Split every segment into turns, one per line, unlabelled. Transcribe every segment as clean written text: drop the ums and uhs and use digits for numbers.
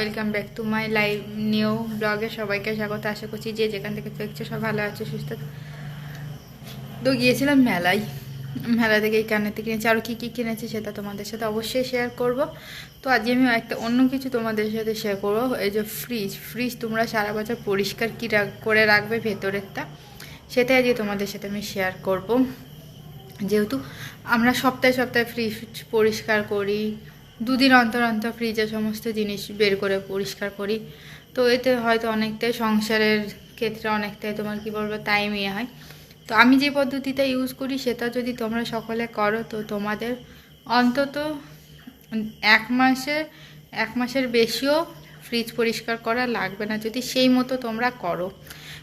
Welcome back to my live new ব্লগে সবাইকে স্বাগত। আশা করছি যে যেখান থেকে দেখছো সব ভালো আছে, সুস্থ। তো গিয়েছিলাম মেলা থেকে এই কানেতে কিনেছি, আর কী কী কিনেছি সেটা তোমাদের সাথে অবশ্যই শেয়ার করব। তো আজকে আমি একটা অন্য কিছু তোমাদের সাথে শেয়ার করবো। এই যে ফ্রিজ তোমরা সারা বছর পরিষ্কার কী করে রাখবে ভেতরেরটা, সেটাই আজকে তোমাদের সাথে আমি শেয়ার করব। যেহেতু আমরা সপ্তাহে সপ্তাহে ফ্রিজ পরিষ্কার করি, দুদিন অন্তর অন্তর ফ্রিজের সমস্ত জিনিস বের করে পরিষ্কার করি, তো এতে হয়তো অনেকটাই সংসারের ক্ষেত্রে অনেকটাই তোমার কী বলবো টাইম হয়। তো আমি যে পদ্ধতিটা ইউজ করি সেটা যদি তোমরা সকলে করো তো তোমাদের অন্তত এক মাসের বেশিও ফ্রিজ পরিষ্কার করা লাগবে না, যদি সেই মতো তোমরা করো।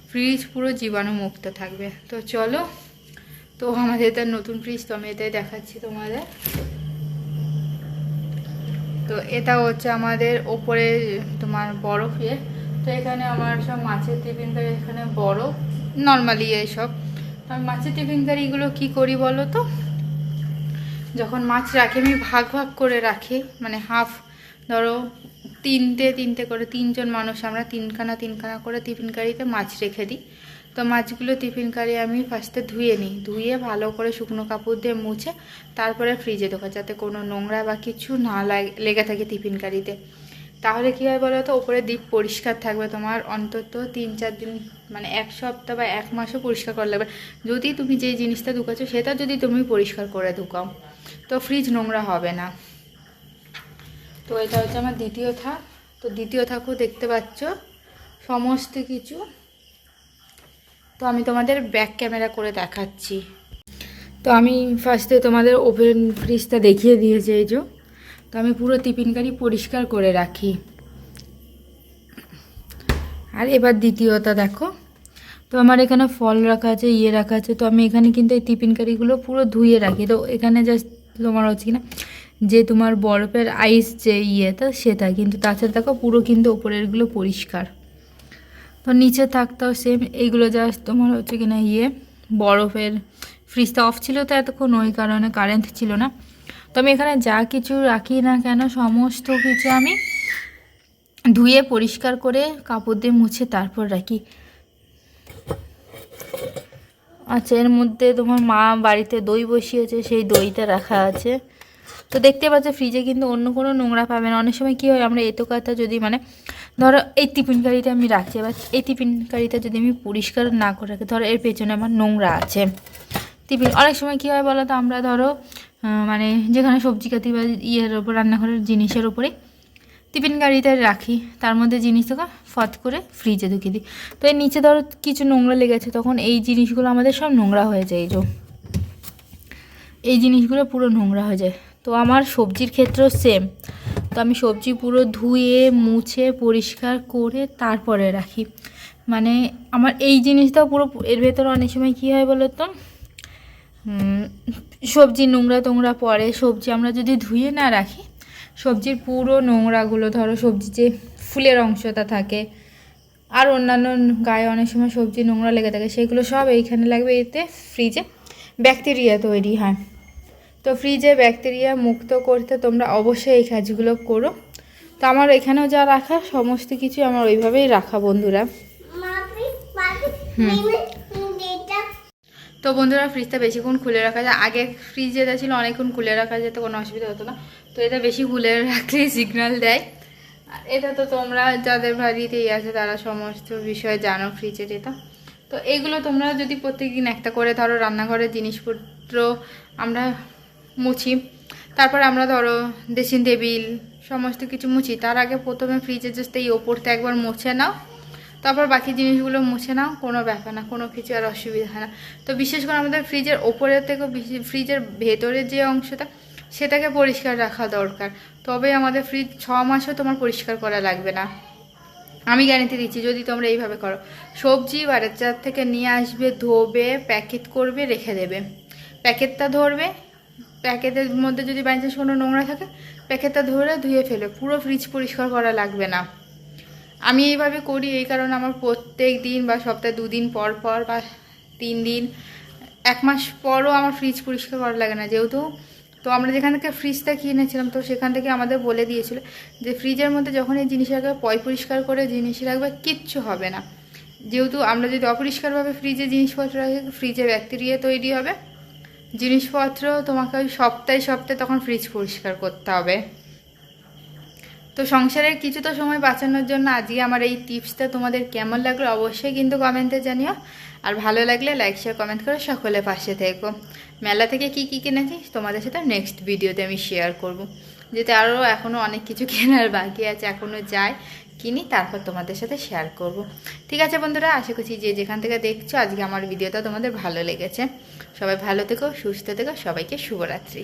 ফ্রিজ পুরো জীবাণুমুক্ত থাকবে। তো চলো, তো আমাদের এটা নতুন ফ্রিজ, তো আমি এটাই দেখাচ্ছি তোমাদের। তো এটা হচ্ছে আমাদের ওপরে তোমার বরফে। তো এখানে আমার সব মাছের টিফিন কারি, এখানে বরফ নর্মালি এইসব। তো আমি মাছের টিফিন কারিগুলো কী করি বলো তো, যখন মাছ রাখি আমি ভাগ ভাগ করে রাখি, মানে হাফ, ধরো তিনটে করে, তিনজন মানুষ আমরা তিনখানা করে টিফিন কারিতে মাছ রেখে দিই। তো মাছগুলো টিফিন কারি আমি ফার্স্টে ধুয়ে নিই, ধুয়ে ভালো করে শুকনো কাপড় দিয়ে মুছে তারপরে ফ্রিজে ঢোকা, যাতে কোনো নোংরা বা কিছু না লেগে থাকে টিফিন কারিতে। তাহলে কী হয় বলো তো, ওপরে ডিপ পরিষ্কার থাকবে তোমার অন্তত 3-4 দিন, মানে এক সপ্তাহ বা এক মাসও পরিষ্কার করা লাগবে। যদি তুমি যেই জিনিসটা ঢুকাচ্ছ সেটা যদি তুমি পরিষ্কার করে ঢুকাও তো ফ্রিজ নোংরা হবে না। তো এটা হচ্ছে আমার দ্বিতীয় থাক। তো দ্বিতীয় থাকও দেখতে পাচ্ছ সমস্ত কিছু। তো আমি তোমাদের ব্যাক ক্যামেরা করে দেখাচ্ছি। তো আমি ফার্স্টে তোমাদের ওপেন ফ্রিজটা দেখিয়ে দিয়েছি, এই যে। তো আমি পুরো টিফিন কারি পরিষ্কার করে রাখি। আর এবার দ্বিতীয়টা দেখো, তো আমার এখানে ফল রাখা আছে, রাখা আছে। তো আমি এখানে কিন্তু এই টিফিন কারিগুলো পুরো ধুয়ে রাখি। তো এখানে জাস্ট তোমার হচ্ছে কিনা যে তোমার বরফের আইস যে ইয়েটা সেটা, কিন্তু তাছাড়া দেখো পুরো কিন্তু ওপরেরগুলো পরিষ্কার। তো নিচে থাকতেও সেম, এইগুলো জাস্ট তোমার হচ্ছে কিনা বরফের। ফ্রিজটা অফ ছিল তো এতক্ষণ, ওই কারণে কারেন্ট ছিল না। তো আমি এখানে যা কিছু রাখি না কেন সমস্ত কিছু আমি ধুয়ে পরিষ্কার করে কাপড় দিয়ে মুছে তারপর রাখি। আচ্ছা, এর মধ্যে তোমার মা বাড়িতে দই বসিয়েছে, সেই দইটা রাখা আছে। তো দেখতে পাচ্ছ ফ্রিজে কিন্তু অন্য কোনো নোংরা পাবে না। অনেক সময় কী হয়, আমরা এতো কথা যদি মানে ধরো এই টিফিন কারিটা আমি রাখছি, এবার এই টিফিন কারিটা যদি আমি পরিষ্কার না করে রাখি, ধরো এর পেছনে আমার নোংরা আছে টিফিন। অনেক সময় কী হয় বলো তো, আমরা ধরো মানে যেখানে সবজি কাটি বা ওপর রান্নাঘরের জিনিসের ওপরে টিফিন কারিতে রাখি, তার মধ্যে জিনিস থেকে ফট করে ফ্রিজে ঢুকিয়ে দিই। তো এর নিচে ধরো কিছু নোংরা লেগেছে, তখন এই জিনিসগুলো আমাদের সব নোংরা হয়ে যায়, এই জিনিসগুলো পুরো নোংরা হয়ে যায়। তো আমার সবজির ক্ষেত্রেও সেম। তো আমি সবজি পুরো ধুয়ে মুছে পরিষ্কার করে তারপরে রাখি। মানে আমার এই জিনিসটাও পুরো, এর ভেতরে অনেক সময় কী হয় বলো তো, সবজি নোংরা পড়ে। সবজি আমরা যদি ধুয়ে না রাখি, সবজির পুরো নোংরাগুলো, ধরো সবজি যে ফুলের অংশটা থাকে আর অন্যান্য গায়ে অনেক সময় সবজি নোংরা লেগে থাকে, সেগুলো সব এইখানে লাগবে। এতে ফ্রিজে ব্যাকটেরিয়া তৈরি হয়। তো ফ্রিজে ব্যাকটেরিয়া মুক্ত করতে তোমরা অবশ্যই এই কাজগুলো করো। তো আমার এখানেও যা রাখা সমস্ত কিছু আমার ওইভাবেই রাখা বন্ধুরা। তো বন্ধুরা, ফ্রিজটা বেশিক্ষণ খুলে রাখা যায়। আগে ফ্রিজ যেটা ছিল অনেকক্ষণ খুলে রাখা যেত, কোনো অসুবিধা হতো না। তো এটা বেশি খুলে রাখলে সিগন্যাল দেয়। আর এটা তো তোমরা যাদের বাড়িতেই আছে তারা সমস্ত বিষয় জানো ফ্রিজের এটা। তো এইগুলো তোমরা যদি প্রত্যেকদিন একটা করে, ধরো রান্নাঘরের জিনিসপত্র আমরা মুছি, তারপর আমরা ধরো ড্রেসিং টেবিল সমস্ত কিছু মুছি, তার আগে প্রথমে ফ্রিজে জাস্ট এই ওপরটা একবার মুছে নাও, তারপর বাকি জিনিসগুলো মুছে নাও, কোনো ব্যাপার না, কোনো কিছু আর অসুবিধা হয় না। তো বিশেষ করে আমাদের ফ্রিজের ওপরের থেকেও ফ্রিজের ভেতরের যে অংশটা সেটাকে পরিষ্কার রাখা দরকার, তবে আমাদের ফ্রিজ 6 মাসও তোমার পরিষ্কার করা লাগবে না। আমি গ্যারেন্টি দিচ্ছি যদি তোমরা এইভাবে করো। সবজি বাজার থেকে নিয়ে আসবে, ধোবে, প্যাকেট করবে, রেখে দেবে। প্যাকেটটা ধরবে, প্যাকেটের মধ্যে যদি বাই চান্স কোনো নোংরা থাকে প্যাকেটটা ধরে ধুয়ে ফেলে, পুরো ফ্রিজ পরিষ্কার করা লাগবে না। আমি এইভাবে করি, এই কারণে আমার প্রত্যেক দিন বা সপ্তাহে 2 দিন পর বা 3 দিন, 1 মাস পরও আমার ফ্রিজ পরিষ্কার করা লাগে না। যেহেতু তো আমরা যেখান থেকে ফ্রিজটা কিনেছিলাম তো সেখান থেকে আমাদের বলে দিয়েছিল যে ফ্রিজের মধ্যে যখন এই জিনিস রাখবে পরিষ্কার করে জিনিস রাখবে, কিচ্ছু হবে না। যেহেতু আমরা যদি অপরিষ্কারভাবে ফ্রিজে জিনিসপত্র রাখি ফ্রিজে ব্যাকটেরিয়া তৈরি হবে, জিনিসপত্র তোমাকে ওই সপ্তাহে সপ্তাহে তখন ফ্রিজ পরিষ্কার করতে হবে। তো সংসারের কিছুটা সময় বাঁচানোর জন্য আজকে আমার এই টিপসটা তোমাদের কেমন লাগলো অবশ্যই কিন্তু কমেন্টে জানিও। আর ভালো লাগলে লাইক শেয়ার কমেন্ট করে সকলে পাশে থেকো। মেলা থেকে কি কি কিনেছি তোমাদের সাথে নেক্সট ভিডিওতে আমি শেয়ার করব, যেতে আরও এখনও অনেক কিছু কেনার বাকি আছে, এখনও যাই কিনি তারপর তোমাদের সাথে শেয়ার করব। ঠিক আছে বন্ধুরা, আশা করছি যে যেখান থেকে দেখছো আজকে আমার ভিডিওটা তোমাদের ভালো লেগেছে। সবাই ভালো থেকো, সুস্থ থেকো, সবাইকে শুভরাত্রি।